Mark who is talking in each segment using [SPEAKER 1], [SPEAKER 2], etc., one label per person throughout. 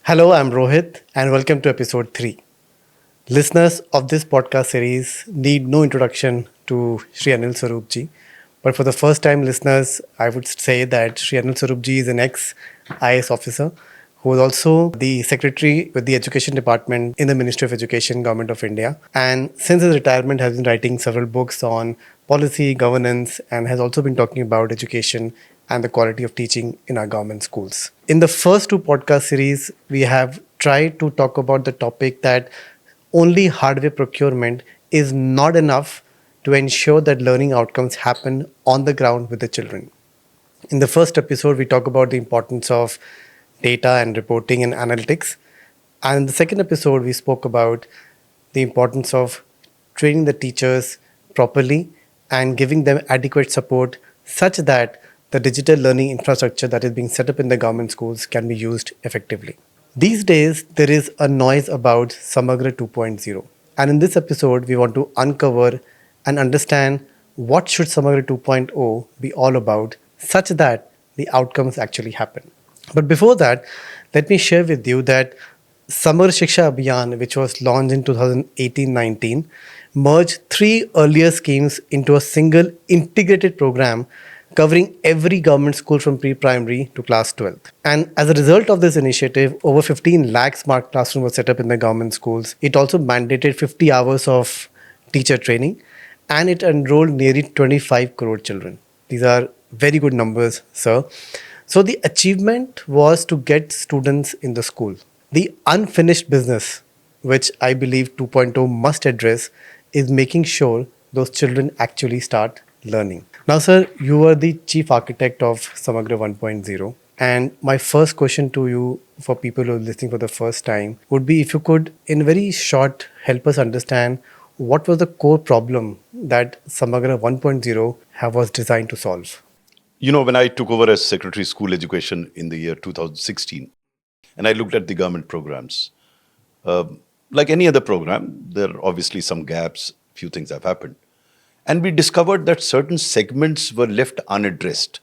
[SPEAKER 1] Hello, I'm Rohit, and welcome to episode 3. Listeners of this podcast series need no introduction to Shri Anil Swarup ji. But for the first time listeners, I would say that Shri Anil Swarup ji is an ex IAS officer who was also the secretary with the Education Department in the Ministry of Education, Government of India. And since his retirement, has been writing several books on policy, governance, and has also been talking about education and the quality of teaching in our government schools. In the first two podcast series, we have tried to talk about the topic that only hardware procurement is not enough to ensure that learning outcomes happen on the ground with the children. In the first episode, we talk about the importance of data and reporting and analytics. And in the second episode, we spoke about the importance of training the teachers properly and giving them adequate support such that the digital learning infrastructure that is being set up in the government schools can be used effectively. These days, there is a noise about Samagra 2.0. And in this episode, we want to uncover and understand what should Samagra 2.0 be all about such that the outcomes actually happen. But before that, let me share with you that Samagra Shiksha Abhiyan, which was launched in 2018-19, merged three earlier schemes into a single integrated program covering every government school from pre-primary to class 12th. And as a result of this initiative, over 15 lakh smart classrooms were set up in the government schools. It also mandated 50 hours of teacher training, and it enrolled nearly 25 crore children. These are very good numbers, sir. So the achievement was to get students in the school. The unfinished business, which I believe 2.0 must address, is making sure those children actually start learning. Now, sir, you are the chief architect of Samagra 1.0. And my first question to you, for people who are listening for the first time, would be if you could, in very short, help us understand what was the core problem that Samagra 1.0 was designed to solve.
[SPEAKER 2] You know, when I took over as Secretary of School Education in the year 2016, and I looked at the government programs, like any other program, there are obviously some gaps, few things have happened. And we discovered that certain segments were left unaddressed,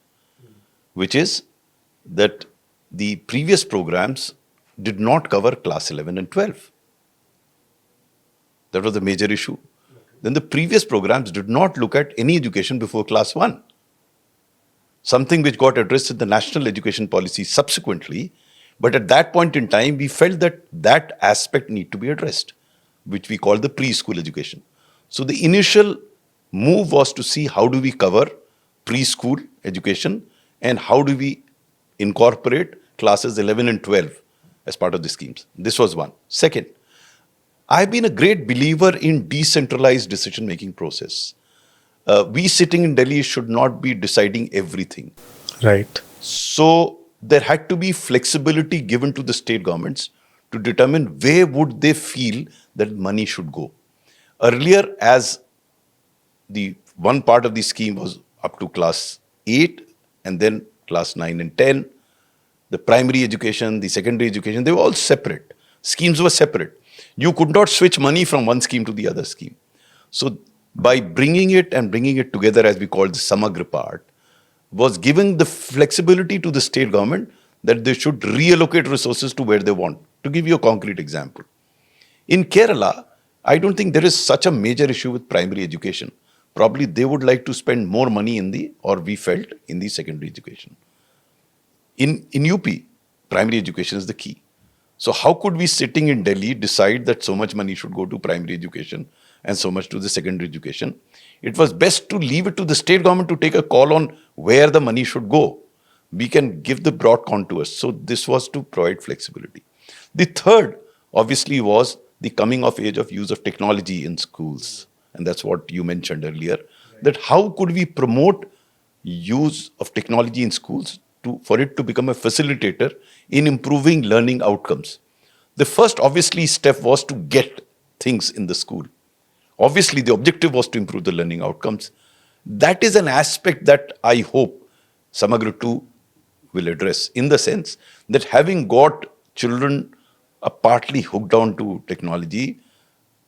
[SPEAKER 2] which is that the previous programs did not cover class 11 and 12. That was the major issue. Then the previous programs did not look at any education before class 1. Something which got addressed in the national education policy subsequently. But at that point in time, we felt that that aspect need to be addressed, which we call the preschool education. So the initial move was to see how do we cover preschool education and how do we incorporate classes 11 and 12 as part of the schemes. This was one. Second, I've been a great believer in decentralized decision-making process. We sitting in Delhi should not be deciding everything.
[SPEAKER 1] Right.
[SPEAKER 2] So there had to be flexibility given to the state governments to determine where would they feel that money should go. Earlier, as the one part of the scheme was up to class 8 and then class 9 and 10, the primary education, the secondary education, they were all separate. Schemes were separate. You could not switch money from one scheme to the other scheme. So by bringing it together, as we call the Samagra part, was giving the flexibility to the state government that they should reallocate resources to where they want. To give you a concrete example, in Kerala, I don't think there is such a major issue with primary education. Probably they would like to spend more money in the secondary education. In UP, primary education is the key. So how could we sitting in Delhi decide that so much money should go to primary education and so much to the secondary education? It was best to leave it to the state government to take a call on where the money should go. We can give the broad contours. So this was to provide flexibility. The third, obviously, was the coming of age of use of technology in schools. And that's what you mentioned earlier, that how could we promote use of technology in schools for it to become a facilitator in improving learning outcomes. The first, obviously, step was to get things in the school. Obviously, the objective was to improve the learning outcomes. That is an aspect that I hope Samagra 2 will address, in the sense that having got children partly hooked on to technology,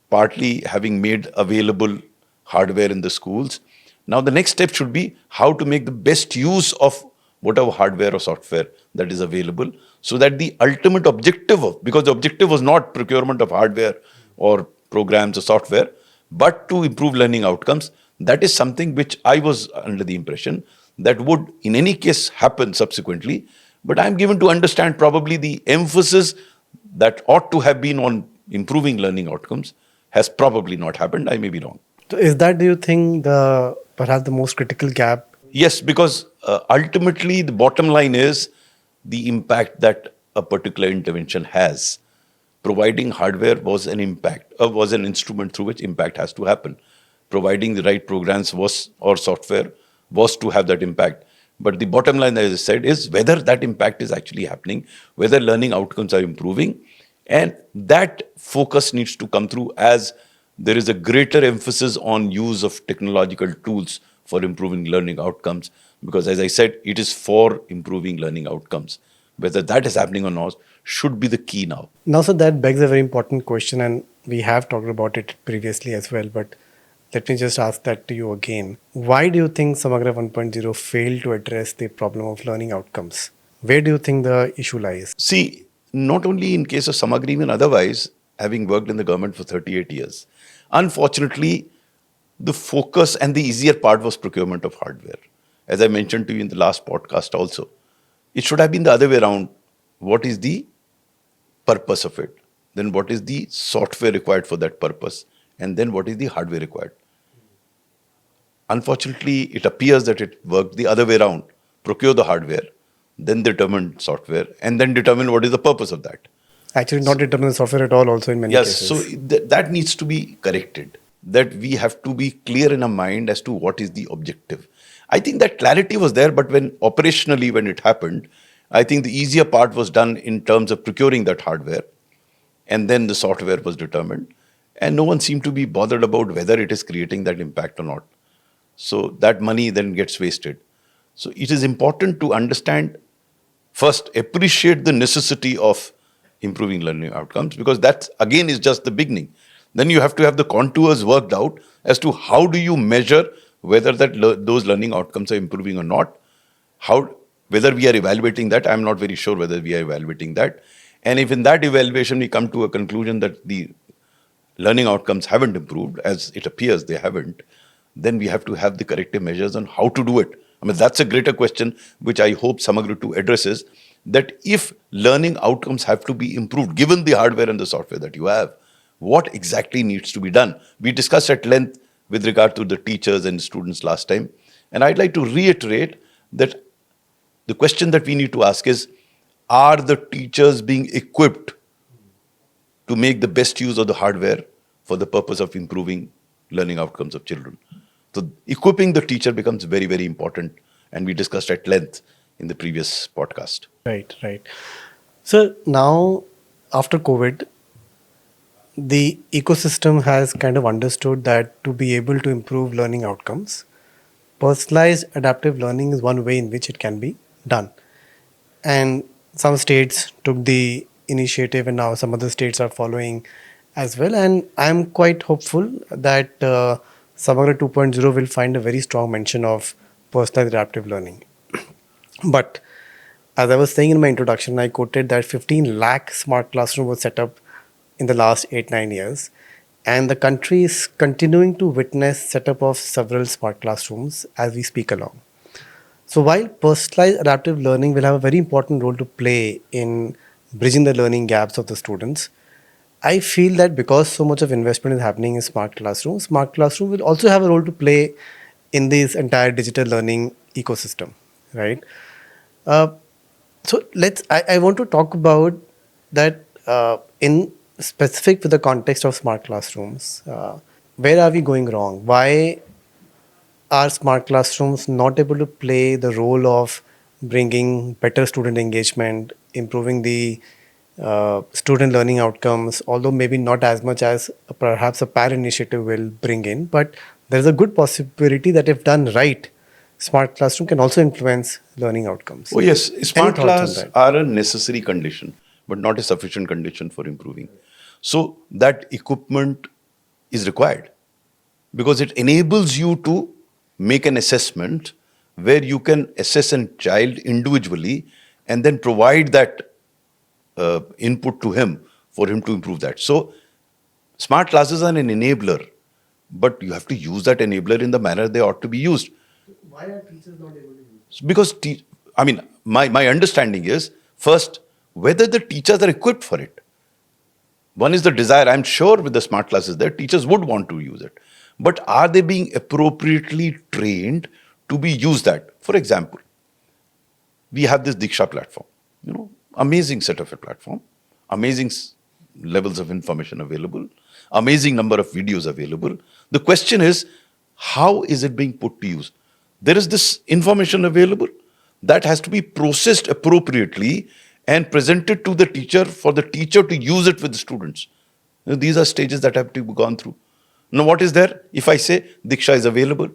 [SPEAKER 2] partly having made available hardware in the schools, now the next step should be how to make the best use of whatever hardware or software that is available, so that the ultimate objective of, because the objective was not procurement of hardware or programs or software, but to improve learning outcomes. That is something which I was under the impression that would in any case happen subsequently. But I'm given to understand probably the emphasis that ought to have been on improving learning outcomes has probably not happened. I may be wrong.
[SPEAKER 1] So is that, do you think, the perhaps the most critical gap?
[SPEAKER 2] Yes, because ultimately the bottom line is the impact that a particular intervention has. Providing hardware was an impact, was an instrument through which impact has to happen. Providing the right programs was, or software was to have that impact. But the bottom line, as I said, is whether that impact is actually happening, whether learning outcomes are improving, and that focus needs to come through as there is a greater emphasis on use of technological tools for improving learning outcomes. Because as I said, it is for improving learning outcomes. Whether that is happening or not should be the key now.
[SPEAKER 1] Now, so that begs a very important question, and we have talked about it previously as well, but let me just ask that to you again. Why do you think Samagra 1.0 failed to address the problem of learning outcomes? Where do you think the issue lies?
[SPEAKER 2] See, not only in case of Samagra, even otherwise, having worked in the government for 38 years, unfortunately, the focus and the easier part was procurement of hardware. As I mentioned to you in the last podcast also, it should have been the other way around. What is the purpose of it? Then what is the software required for that purpose? And then what is the hardware required? Unfortunately, it appears that it worked the other way around. Procure the hardware, then determine software, and then determine what is the purpose of that.
[SPEAKER 1] Actually, not determine the software at all, also in many
[SPEAKER 2] Yes,
[SPEAKER 1] cases.
[SPEAKER 2] so that needs to be corrected. That we have to be clear in our mind as to what is the objective. I think that clarity was there, but when operationally, when it happened, I think the easier part was done in terms of procuring that hardware, and then the software was determined, and no one seemed to be bothered about whether it is creating that impact or not. So that money then gets wasted. So it is important to understand, first, appreciate the necessity of improving learning outcomes, because that again is just the beginning. Then you have to have the contours worked out as to how do you measure whether those learning outcomes are improving or not. Whether we are evaluating that, I'm not very sure whether we are evaluating that. And if in that evaluation we come to a conclusion that the learning outcomes haven't improved, as it appears they haven't, then we have to have the corrective measures on how to do it. I mean, that's a greater question, which I hope Samagra 2 addresses, that if learning outcomes have to be improved, given the hardware and the software that you have, what exactly needs to be done? We discussed at length with regard to the teachers and students last time. And I'd like to reiterate that the question that we need to ask is, are the teachers being equipped to make the best use of the hardware for the purpose of improving learning outcomes of children? So equipping the teacher becomes very, very important. And we discussed at length in the previous podcast.
[SPEAKER 1] Right, right. So now, after COVID, the ecosystem has kind of understood that to be able to improve learning outcomes, personalized adaptive learning is one way in which it can be done. And some states took the initiative, and now some other states are following as well. And I'm quite hopeful that Samagra 2.0 will find a very strong mention of personalized adaptive learning. But as I was saying in my introduction, I quoted that 15 lakh smart classroom was set up in the last 8-9 years, and the country is continuing to witness setup of several smart classrooms as we speak along. So while personalized adaptive learning will have a very important role to play in bridging the learning gaps of the students, I feel that because so much of investment is happening in smart classroom will also have a role to play in this entire digital learning ecosystem, right? So I want to talk about that in specific with the context of smart classrooms. Where are we going wrong? Why are smart classrooms not able to play the role of bringing better student engagement, improving the student learning outcomes, although maybe not as much as perhaps a parent initiative will bring in, but there's a good possibility that if done right, smart classroom can also influence learning outcomes.
[SPEAKER 2] Oh yes,
[SPEAKER 1] Any
[SPEAKER 2] smart
[SPEAKER 1] thoughts on
[SPEAKER 2] class
[SPEAKER 1] that?
[SPEAKER 2] are a necessary condition, but not a sufficient condition for improving. So that equipment is required because it enables you to make an assessment where you can assess a child individually and then provide that input to him for him to improve that. So smart classes are an enabler, but you have to use that enabler in the manner they ought to be used.
[SPEAKER 1] Why are teachers not able to use it?
[SPEAKER 2] Because, my understanding is, first, whether the teachers are equipped for it. One is the desire. I'm sure with the smart classes there, teachers would want to use it. But are they being appropriately trained to be used that? For example, we have this DIKSHA platform, amazing set of a platform, amazing levels of information available, amazing number of videos available. The question is, how is it being put to use? There is this information available that has to be processed appropriately and presented to the teacher for the teacher to use it with the students. These are stages that have to be gone through. Now, what is there? If I say DIKSHA is available,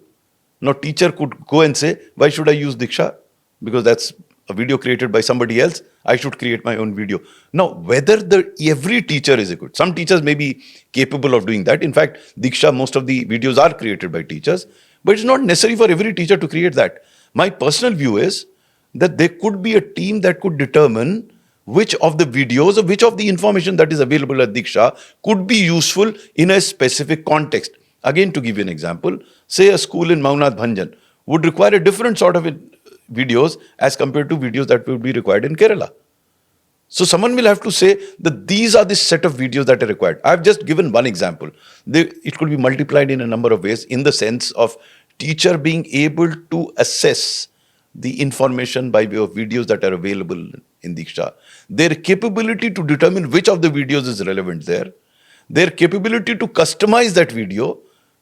[SPEAKER 2] now teacher could go and say, why should I use DIKSHA? Because that's a video created by somebody else. I should create my own video. Now, whether every teacher is equipped, some teachers may be capable of doing that. In fact, DIKSHA, most of the videos are created by teachers, but it's not necessary for every teacher to create that. My personal view is that there could be a team that could determine which of the videos or which of the information that is available at DIKSHA could be useful in a specific context. Again, to give you an example, say a school in Maunad Bhanjan would require a different sort of videos as compared to videos that would be required in Kerala. So someone will have to say that these are the set of videos that are required. I've just given one example. It could be multiplied in a number of ways in the sense of teacher being able to assess the information by way of videos that are available in DIKSHA. Their capability to determine which of the videos is relevant there. Their capability to customize that video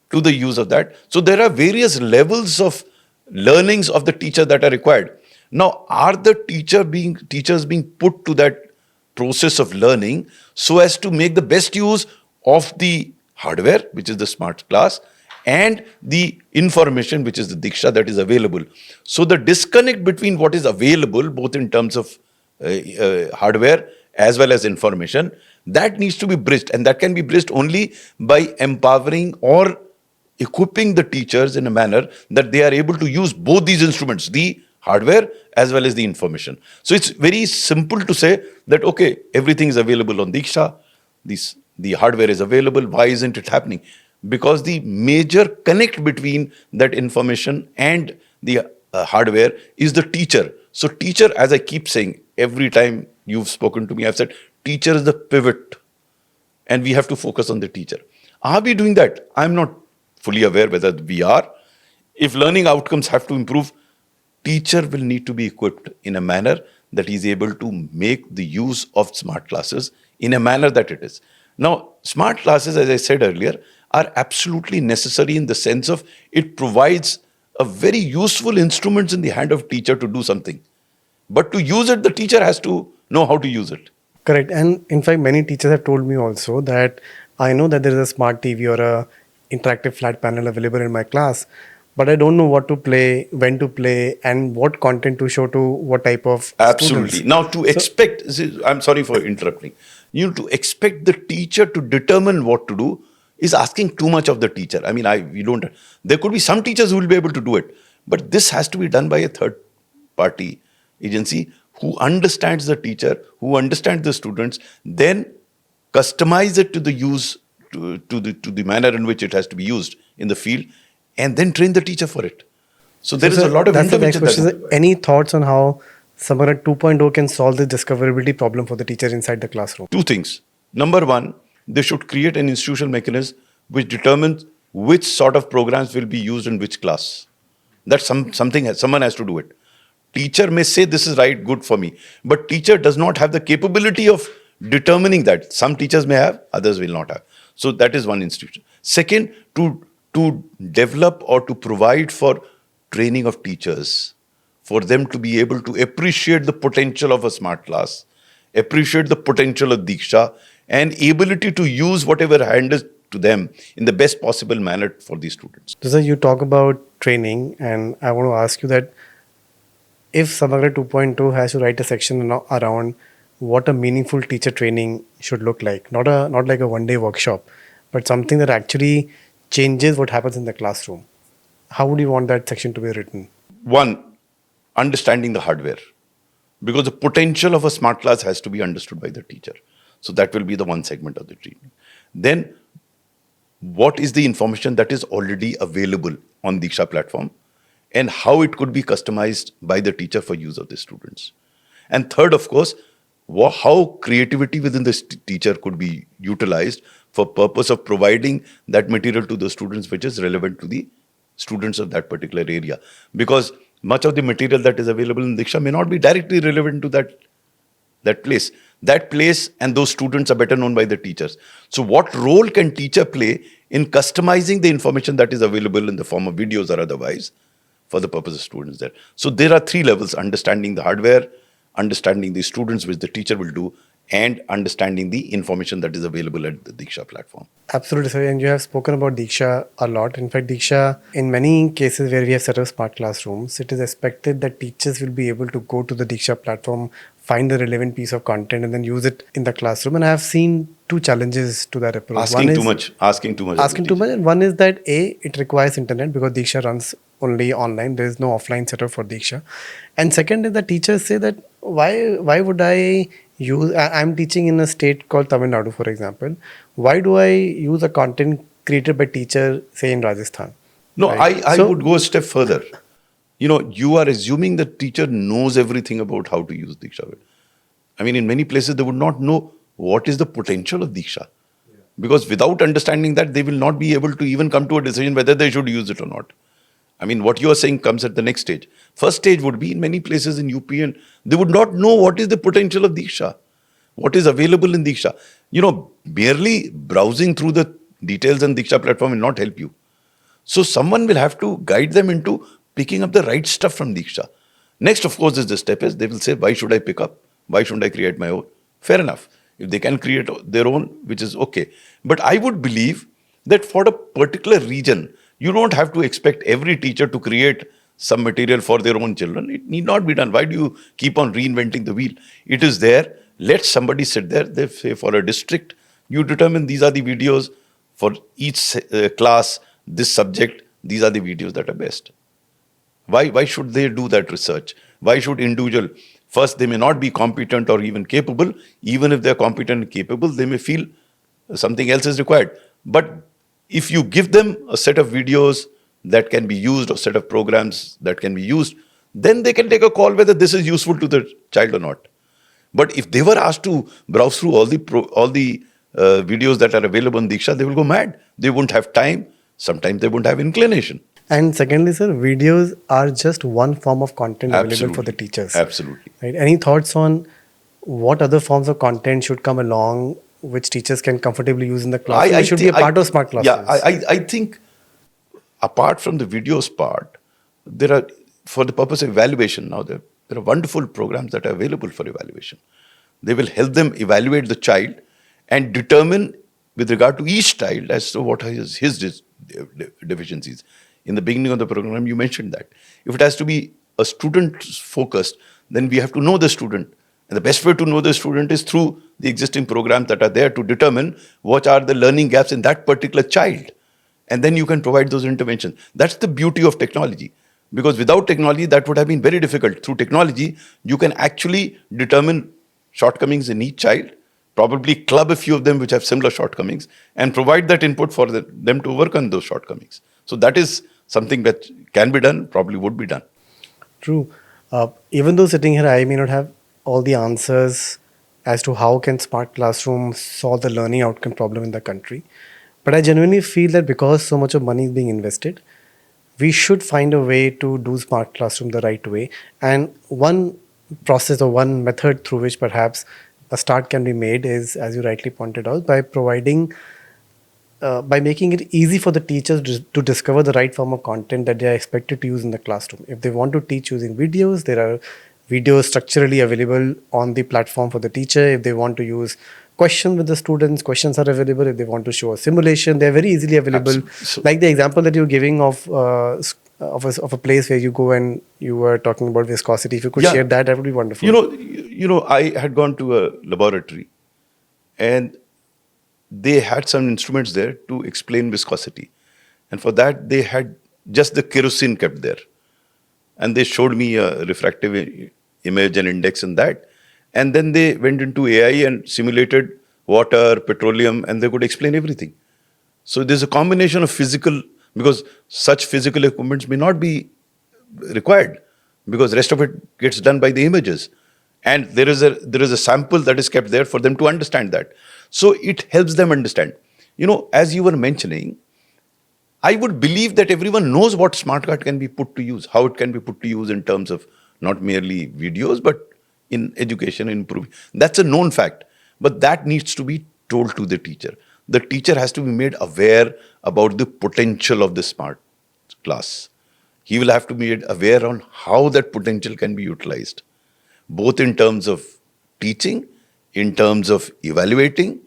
[SPEAKER 2] to the use of that. So there are various levels of learnings of the teacher that are required. Now, are the teachers being put to that process of learning so as to make the best use of the hardware, which is the smart class, and the information, which is the DIKSHA that is available? So the disconnect between what is available, both in terms of hardware as well as information, that needs to be bridged, and that can be bridged only by empowering or equipping the teachers in a manner that they are able to use both these instruments, the hardware as well as the information. So it's very simple to say that, okay, everything is available on DIKSHA, the hardware is available. Why isn't it happening? Because the major connect between that information and the hardware is the teacher. So teacher, as I keep saying, every time you've spoken to me, I've said, teacher is the pivot and we have to focus on the teacher. Are we doing that? I'm not fully aware whether we are. If learning outcomes have to improve, teacher will need to be equipped in a manner that he is able to make the use of smart classes in a manner that it is. Now, smart classes, as I said earlier, are absolutely necessary in the sense of it provides a very useful instrument in the hand of teacher to do something. But to use it, the teacher has to know how to use it.
[SPEAKER 1] Correct. And in fact, many teachers have told me also that I know that there is a smart TV or a interactive flat panel available in my class, but I don't know what to play, when to play, and what content to show to what type of
[SPEAKER 2] Absolutely.
[SPEAKER 1] students.
[SPEAKER 2] Now, expect, I'm sorry for interrupting. To expect the teacher to determine what to do is asking too much of the teacher. There could be some teachers who will be able to do it, but this has to be done by a third party agency who understands the teacher, who understands the students, then customize it to the use, to the manner in which it has to be used in the field, and then train the teacher for it. So there is a lot of intervention.
[SPEAKER 1] That's the next question. Any thoughts on how Samagra 2.0 can solve the discoverability problem for the teacher inside the classroom?
[SPEAKER 2] Two things. Number one, they should create an institutional mechanism which determines which sort of programs will be used in which class. That's something someone has to do it. Teacher may say this is right, good for me, but teacher does not have the capability of determining that. Some teachers may have, others will not have. So that is one institution. Second, to develop or to provide for training of teachers, for them to be able to appreciate the potential of a smart class, appreciate the potential of DIKSHA, and ability to use whatever handed to them in the best possible manner for these students.
[SPEAKER 1] So you talk about training, and I want to ask you that if Samagra 2.0 has to write a section around what a meaningful teacher training should look like, not like a one-day workshop, but something that actually changes what happens in the classroom, how would you want that section to be written?
[SPEAKER 2] One, understanding the hardware. because the potential of a smart class has to be understood by the teacher. So that will be the one segment of the training. Then, what is the information that is already available on Diksha platform and how it could be customized by the teacher for use of the students. And third, of course, how creativity within the teacher could be utilized for purpose of providing that material to the students which is relevant to the students of that particular area. Because much of the material that is available in Diksha may not be directly relevant to that place. That place and those students are better known by the teachers. So what role can teacher play in customizing the information that is available in the form of videos or otherwise for the purpose of students there? So there are three levels: understanding the hardware, understanding the students which the teacher will do, and understanding the information that is available at the Diksha platform.
[SPEAKER 1] Absolutely, sir. And you have spoken about DIKSHA a lot. In fact, DIKSHA, in many cases where we have set up smart classrooms, it is expected that teachers will be able to go to the DIKSHA platform, find the relevant piece of content, and then use it in the classroom. And I have seen two challenges to that approach.
[SPEAKER 2] Asking too much. Asking too much.
[SPEAKER 1] And one is that it requires internet because DIKSHA runs only online. There is no offline setup for DIKSHA. And second is the teachers say that why would I use? I'm teaching in a state called Tamil Nadu, for example. Why do I use a content created by teacher, say in Rajasthan?
[SPEAKER 2] No,
[SPEAKER 1] Right?
[SPEAKER 2] I would go a step further. You are assuming the teacher knows everything about how to use Diksha. I mean, in many places, they would not know what is the potential of Diksha. Because without understanding that, they will not be able to even come to a decision whether they should use it or not. I mean, what you are saying comes at the next stage. First stage would be in many places in UP, and they would not know what is the potential of Diksha, what is available in Diksha. Merely browsing through the details on Diksha platform will not help you. So someone will have to guide them into picking up the right stuff from Diksha. Next, of course, is the step is they will say, why should I pick up? Why shouldn't I create my own? Fair enough. If they can create their own, which is okay. But I would believe that for a particular region, you don't have to expect every teacher to create some material for their own children. It need not be done. Why do you keep on reinventing the wheel? It is there. Let somebody sit there. They say for a district, you determine these are the videos for each class, this subject, these are the videos that are best. Why should they do that research? Why should individual? First, they may not be competent or even capable. Even if they're competent and capable, they may feel something else is required. But if you give them a set of videos that can be used or set of programs that can be used, then they can take a call whether this is useful to the child or not. But if they were asked to browse through all the videos that are available on Diksha, they will go mad. They won't have time. Sometimes they won't have inclination.
[SPEAKER 1] And secondly, sir, videos are just one form of content available
[SPEAKER 2] Absolutely.
[SPEAKER 1] for the teachers.
[SPEAKER 2] Absolutely.
[SPEAKER 1] Right? Any thoughts on what other forms of content should come along which teachers can comfortably use in the classroom? It should be a part of smart classrooms.
[SPEAKER 2] Yeah, I think apart from the videos part, there are, for the purpose of evaluation now, there are wonderful programs that are available for evaluation. They will help them evaluate the child and determine with regard to each child as to what is his deficiencies. In the beginning of the program, you mentioned that. If it has to be a student focused, then we have to know the student. And the best way to know the student is through the existing programs that are there to determine what are the learning gaps in that particular child. And then you can provide those interventions. That's the beauty of technology. Because without technology, that would have been very difficult. Through technology, you can actually determine shortcomings in each child, probably club a few of them which have similar shortcomings, and provide that input for them to work on those shortcomings. So that is something that can be done, probably would be done.
[SPEAKER 1] True. Even though sitting here, I may not have all the answers as to how can smart classrooms solve the learning outcome problem in the country. But I genuinely feel that because so much of money is being invested, we should find a way to do smart classroom the right way. And one process or one method through which perhaps a start can be made is, as you rightly pointed out, by providing by making it easy for the teachers to discover the right form of content that they are expected to use in the classroom. If they want to teach using videos, there are videos structurally available on the platform for the teacher. If they want to use questions with the students, questions are available. If they want to show a simulation, they're very easily available.
[SPEAKER 2] Absolutely.
[SPEAKER 1] Like the example that you're giving of a place where you go and you were talking about viscosity. If you could share that, that would be wonderful.
[SPEAKER 2] I had gone to a laboratory and they had some instruments there to explain viscosity. And for that, they had just the kerosene kept there. And they showed me a refractive image and index in that. And then they went into AI and simulated water, petroleum, and they could explain everything. So there's a combination of physical, because such physical equipments may not be required, because rest of it gets done by the images. And there is a sample that is kept there for them to understand that. So it helps them understand. As you were mentioning, I would believe that everyone knows what smart card can be put to use, how it can be put to use in terms of not merely videos, but in education, improving. That's a known fact. But that needs to be told to the teacher. The teacher has to be made aware about the potential of the smart class. He will have to be made aware on how that potential can be utilized, both in terms of teaching, in terms of evaluating,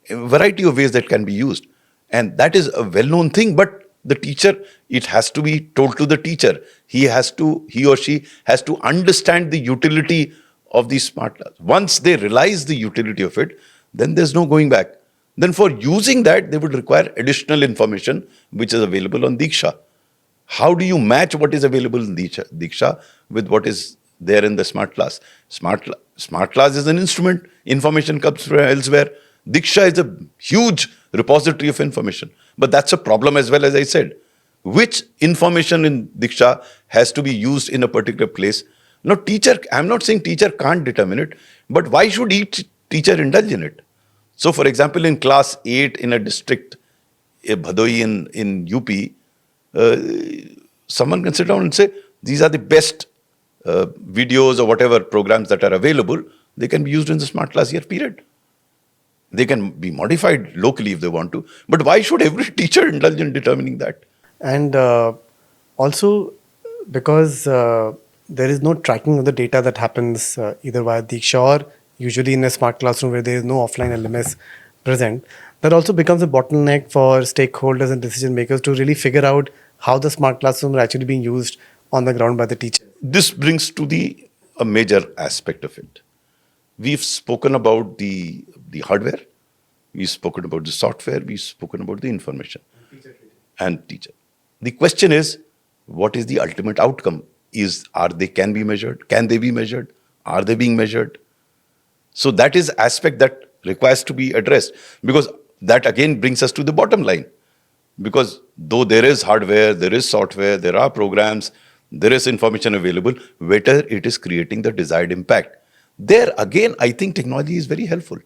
[SPEAKER 2] a variety of ways that can be used. And that is a well-known thing, but the teacher, it has to be told to the teacher. He or she has to understand the utility of these smart class. Once they realize the utility of it, then there's no going back. Then for using that, they would require additional information which is available on DIKSHA. How do you match what is available in DIKSHA with what is there in the smart class? Smart class is an instrument. Information comes from elsewhere. DIKSHA is a huge repository of information. But that's a problem as well, as I said. Which information in DIKSHA has to be used in a particular place? No, I'm not saying teacher can't determine it, but why should each teacher indulge in it? So, for example, in class 8 in a district, Bhadoi in UP, someone can sit down and say, these are the best videos or whatever programs that are available. They can be used in the smart class year period. They can be modified locally if they want to. But why should every teacher indulge in determining that?
[SPEAKER 1] And also, because there is no tracking of the data that happens either via DIKSHA or usually in a smart classroom where there is no offline LMS present, that also becomes a bottleneck for stakeholders and decision makers to really figure out how the smart classroom are actually being used on the ground by the teacher.
[SPEAKER 2] This brings to a major aspect of it. We've spoken about the hardware, we've spoken about the software, we've spoken about the information and teacher. The question is, what is the ultimate outcome? Can be measured? Can they be measured? Are they being measured? So that is aspect that requires to be addressed, because that again brings us to the bottom line. Because though there is hardware, there is software, there are programs, there is information available, whether it is creating the desired impact. There again, I think technology is very helpful.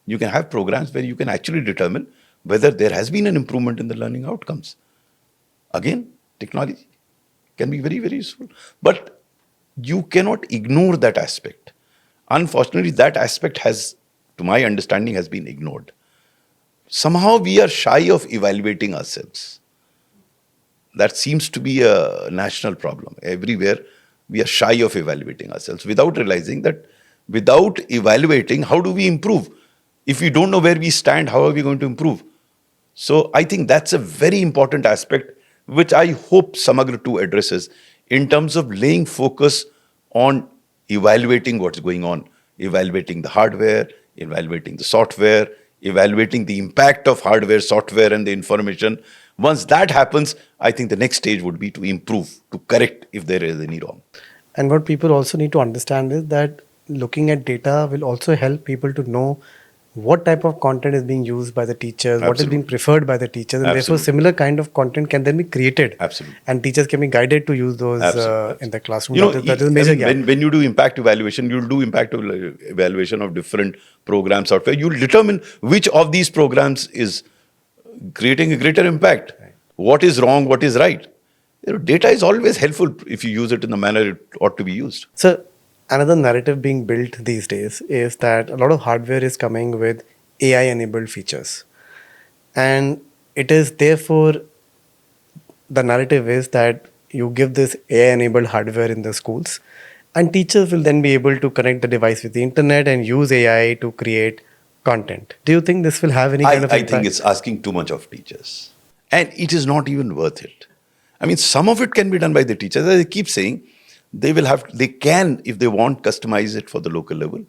[SPEAKER 2] You can have programs where you can actually determine whether there has been an improvement in the learning outcomes. Again, technology can be very, very useful. But you cannot ignore that aspect. Unfortunately, that aspect to my understanding, has been ignored. Somehow we are shy of evaluating ourselves. That seems to be a national problem. Everywhere we are shy of evaluating ourselves without realizing that without evaluating, how do we improve? If we don't know where we stand, how are we going to improve? So I think that's a very important aspect which I hope Samagra 2 addresses in terms of laying focus on evaluating what's going on, evaluating the hardware, evaluating the software, evaluating the impact of hardware, software, and the information. Once that happens, I think the next stage would be to improve, to correct if there is any wrong.
[SPEAKER 1] And what people also need to understand is that looking at data will also help people to know what type of content is being used by the teachers, what is being preferred by the teachers, and therefore similar kind of content can then be created.
[SPEAKER 2] Absolutely.
[SPEAKER 1] And teachers can be guided to use those in the classroom. That is a major gap.
[SPEAKER 2] When you do impact evaluation, you'll do impact evaluation of different programs software. You'll determine which of these programs is creating a greater impact. Right. What is wrong, what is right. Data is always helpful if you use it in the manner it ought to be used.
[SPEAKER 1] So, another narrative being built these days is that a lot of hardware is coming with AI-enabled features. And it is therefore, the narrative is that you give this AI-enabled hardware in the schools and teachers will then be able to connect the device with the internet and use AI to create content. Do you think this will have any kind of impact?
[SPEAKER 2] I think it's asking too much of teachers. And it is not even worth it. I mean, some of it can be done by the teachers. As I keep saying, they can, if they want, customize it for the local level.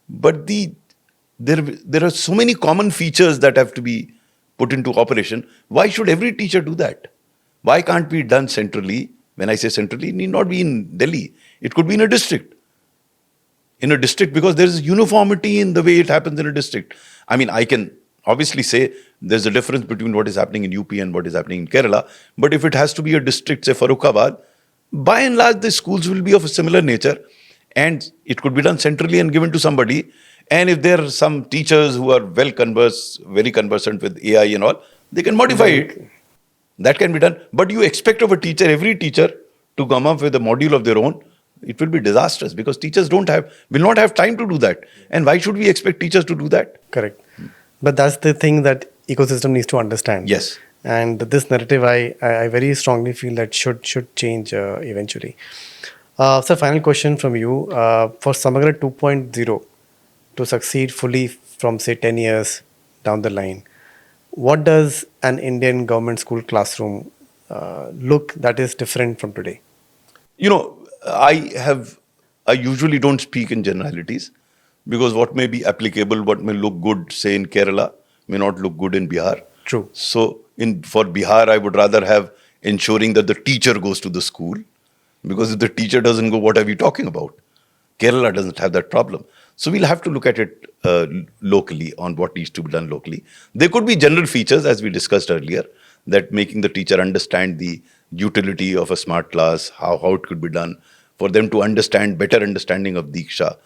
[SPEAKER 2] But there are so many common features that have to be put into operation. Why should every teacher do that? Why can't be done centrally? When I say centrally, it need not be in Delhi. It could be in a district. in a district because there is uniformity in the way it happens in a district. I mean, I can obviously say there's a difference between what is happening in UP and what is happening in Kerala. But if it has to be a district, say Farrukhabad, by and large, the schools will be of a similar nature, and it could be done centrally and given to somebody. And if there are some teachers who are very conversant with AI and all, they can modify it. That can be done. But you expect of a teacher, every teacher, to come up with a module of their own. It will be disastrous because teachers will not have time to do that. And why should we expect teachers to do that?
[SPEAKER 1] Correct. But that's the thing that ecosystem needs to understand.
[SPEAKER 2] Yes.
[SPEAKER 1] And this narrative, I very strongly feel that should change eventually. So, final question from you. For Samagra 2.0 to succeed fully from, say, 10 years down the line, what does an Indian government school classroom look that is different from today?
[SPEAKER 2] You know, I usually don't speak in generalities because what may be applicable, what may look good, say in Kerala, may not look good in Bihar.
[SPEAKER 1] True.
[SPEAKER 2] So for Bihar, I would rather have ensuring that the teacher goes to the school, because if the teacher doesn't go, what are we talking about? Kerala doesn't have that problem. So we'll have to look at it locally on what needs to be done locally. There could be general features, as we discussed earlier, that making the teacher understand the utility of a smart class, how it could be done, for them to understand, better understanding of DIKSHA,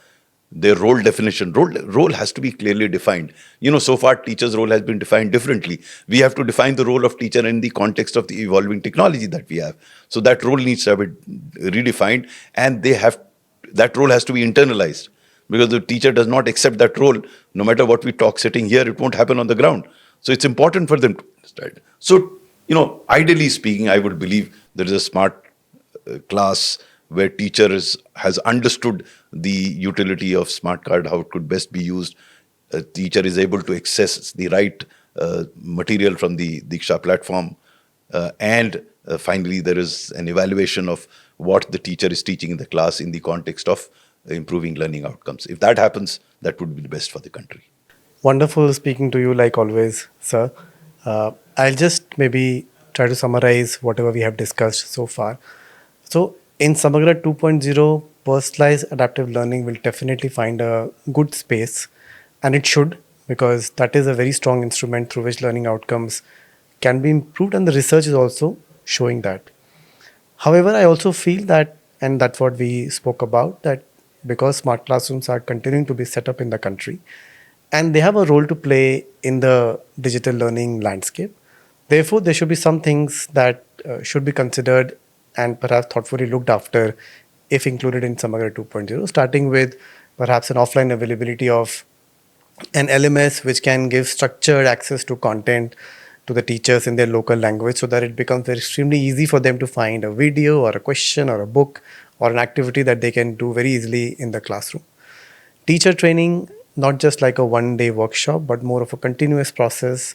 [SPEAKER 2] their role definition. Role has to be clearly defined. You know, so far teacher's role has been defined differently. We have to define the role of teacher in the context of the evolving technology that we have. So that role needs to be redefined, and that role has to be internalized. Because the teacher does not accept that role, no matter what we talk sitting here, it won't happen on the ground. So it's important for them to understand. So, you know, ideally speaking, I would believe there is a smart class where has understood the utility of smart card, how it could best be used. A teacher is able to access the right material from the DIKSHA platform. And finally, there is an evaluation of what the teacher is teaching in the class in the context of improving learning outcomes. If that happens, that would be the best for the country.
[SPEAKER 1] Wonderful speaking to you like always, sir. I'll just maybe try to summarize whatever we have discussed so far. So, in Samagra 2.0, personalized adaptive learning will definitely find a good space, and it should, because that is a very strong instrument through which learning outcomes can be improved, and the research is also showing that. However, I also feel that, and that's what we spoke about, that because smart classrooms are continuing to be set up in the country and they have a role to play in the digital learning landscape, therefore there should be some things that should be considered and perhaps thoughtfully looked after if included in Samagra 2.0, starting with perhaps an offline availability of an LMS which can give structured access to content to the teachers in their local language, so that it becomes very extremely easy for them to find a video or a question or a book or an activity that they can do very easily in the classroom. Teacher training, not just like a one-day workshop, but more of a continuous process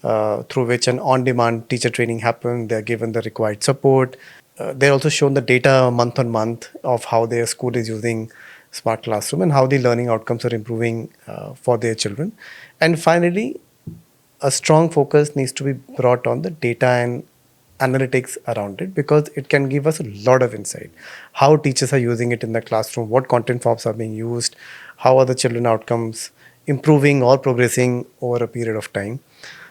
[SPEAKER 1] through which an on-demand teacher training happens. They're given the required support. They're also shown the data month on month of how their school is using smart classroom and how the learning outcomes are improving for their children. And finally, a strong focus needs to be brought on the data and analytics around it, because it can give us a lot of insight. How teachers are using it in the classroom, what content forms are being used, how are the children outcomes improving or progressing over a period of time.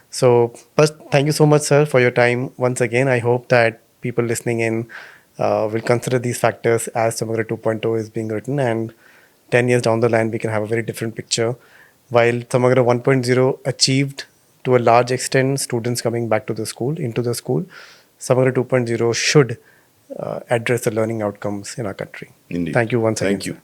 [SPEAKER 1] So first, thank you so much, sir, for your time. Once again, I hope that people listening in will consider these factors as Samagra 2.0 is being written, and 10 years down the line, we can have a very different picture. While Samagra 1.0 achieved to a large extent students coming back to the school, into the school, Samagra 2.0 should address the learning outcomes in our country.
[SPEAKER 2] Indeed.
[SPEAKER 1] Thank you once again.
[SPEAKER 2] Thank you.